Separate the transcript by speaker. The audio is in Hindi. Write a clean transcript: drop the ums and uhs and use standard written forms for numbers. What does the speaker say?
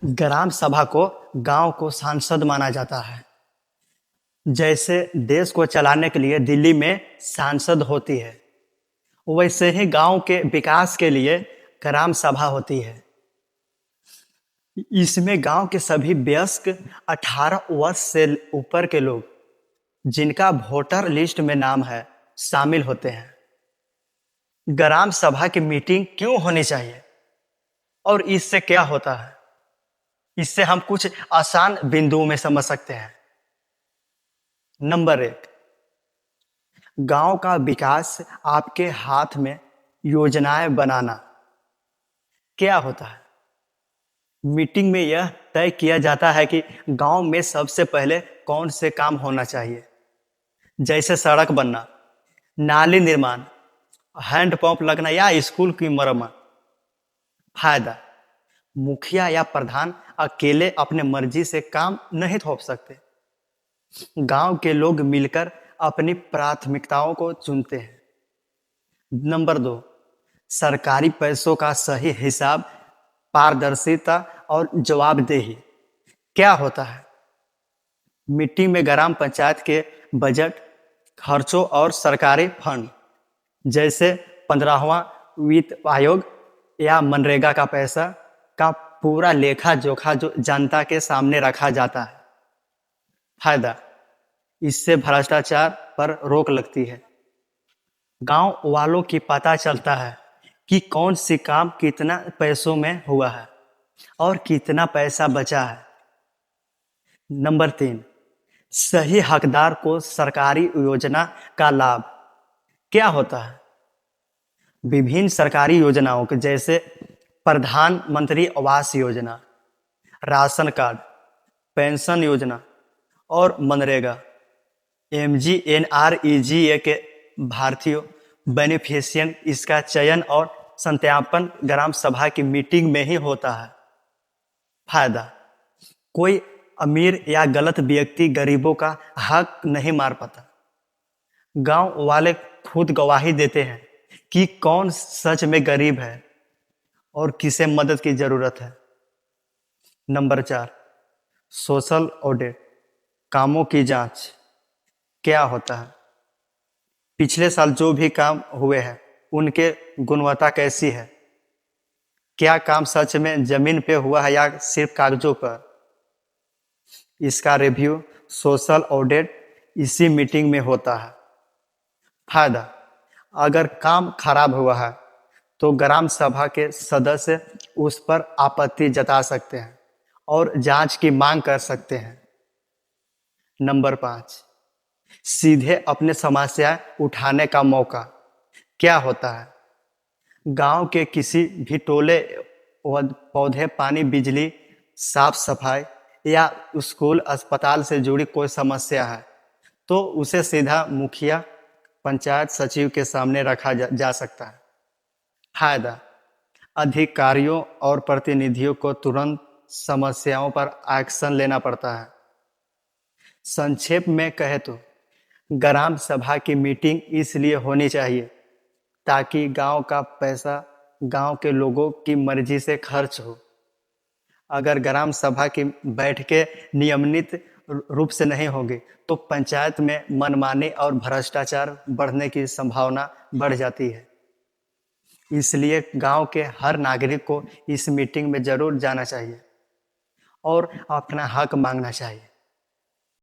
Speaker 1: ग्राम सभा को गांव को सांसद माना जाता है। जैसे देश को चलाने के लिए दिल्ली में सांसद होती है, वैसे ही गांव के विकास के लिए ग्राम सभा होती है। इसमें गांव के सभी वयस्क 18 वर्ष से ऊपर के लोग जिनका वोटर लिस्ट में नाम है शामिल होते हैं। ग्राम सभा की मीटिंग क्यों होनी चाहिए और इससे क्या होता है, इससे हम कुछ आसान बिंदुओं में समझ सकते हैं। नंबर 1, गांव का विकास आपके हाथ में योजनाएं बनाना। क्या होता है? मीटिंग में यह तय किया जाता है कि गांव में सबसे पहले कौन से काम होना चाहिए, जैसे सड़क बनना, नाली निर्माण, हैंडपंप लगना या स्कूल की मरम्मत। फायदा: मुखिया या प्रधान अकेले अपने मर्जी से काम नहीं थोप सकते। गांव के लोग मिलकर अपनी प्राथमिकताओं को चुनते हैं। नंबर 2, सरकारी पैसों का सही हिसाब, पारदर्शिता और जवाबदेही। क्या होता है? मीटिंग में ग्राम पंचायत के बजट, खर्चों और सरकारी फंड जैसे 15वां वित्त आयोग या मनरेगा का पैसा का पूरा लेखा जोखा जो जनता के सामने रखा जाता है। फायदा: इससे भ्रष्टाचार पर रोक लगती है। गांव वालों की पता चलता है कि कौन सी काम कितना पैसों में हुआ है और कितना पैसा बचा है। नंबर 3, सही हकदार को सरकारी योजना का लाभ। क्या होता है? विभिन्न सरकारी योजनाओं के जैसे प्रधानमंत्री Awas Yojana, ration card, pension योजना और मनरेगा, MGNREGA के भारतीय बेनिफिशियरी, इसका चयन और सत्यापन ग्राम सभा की मीटिंग में ही होता है। फायदा: कोई अमीर या गलत व्यक्ति गरीबों का हक नहीं मार पाता। गांव वाले खुद गवाही देते हैं कि कौन सच में गरीब है और किसे मदद की जरूरत है। नंबर 4, सोशल ऑडिट, कामों की जांच। क्या होता है? पिछले साल जो भी काम हुए हैं उनके गुणवत्ता कैसी है, क्या काम सच में जमीन पे हुआ है या सिर्फ कागजों पर। इसका रिव्यू, सोशल ऑडिट इसी मीटिंग में होता है। फायदा: अगर काम खराब हुआ है तो ग्राम सभा के सदस्य उस पर आपत्ति जता सकते हैं और जांच की मांग कर सकते हैं। नंबर 5, सीधे अपने समस्या उठाने का मौका। क्या होता है? गांव के किसी भी टोले, पौधे, पानी, बिजली, साफ सफाई या स्कूल, अस्पताल से जुड़ी कोई समस्या है तो उसे सीधा मुखिया, पंचायत सचिव के सामने रखा जा सकता है। फायदा: अधिकारियों और प्रतिनिधियों को तुरंत समस्याओं पर एक्शन लेना पड़ता है। संक्षेप में कहे तो ग्राम सभा की मीटिंग इसलिए होनी चाहिए ताकि गांव का पैसा गांव के लोगों की मर्जी से खर्च हो। अगर ग्राम सभा की बैठकें नियमित रूप से नहीं होगी तो पंचायत में मनमानी और भ्रष्टाचार बढ़ने की संभावना बढ़ जाती है। इसलिए गांव के हर नागरिक को इस मीटिंग में जरूर जाना चाहिए और अपना हक मांगना चाहिए।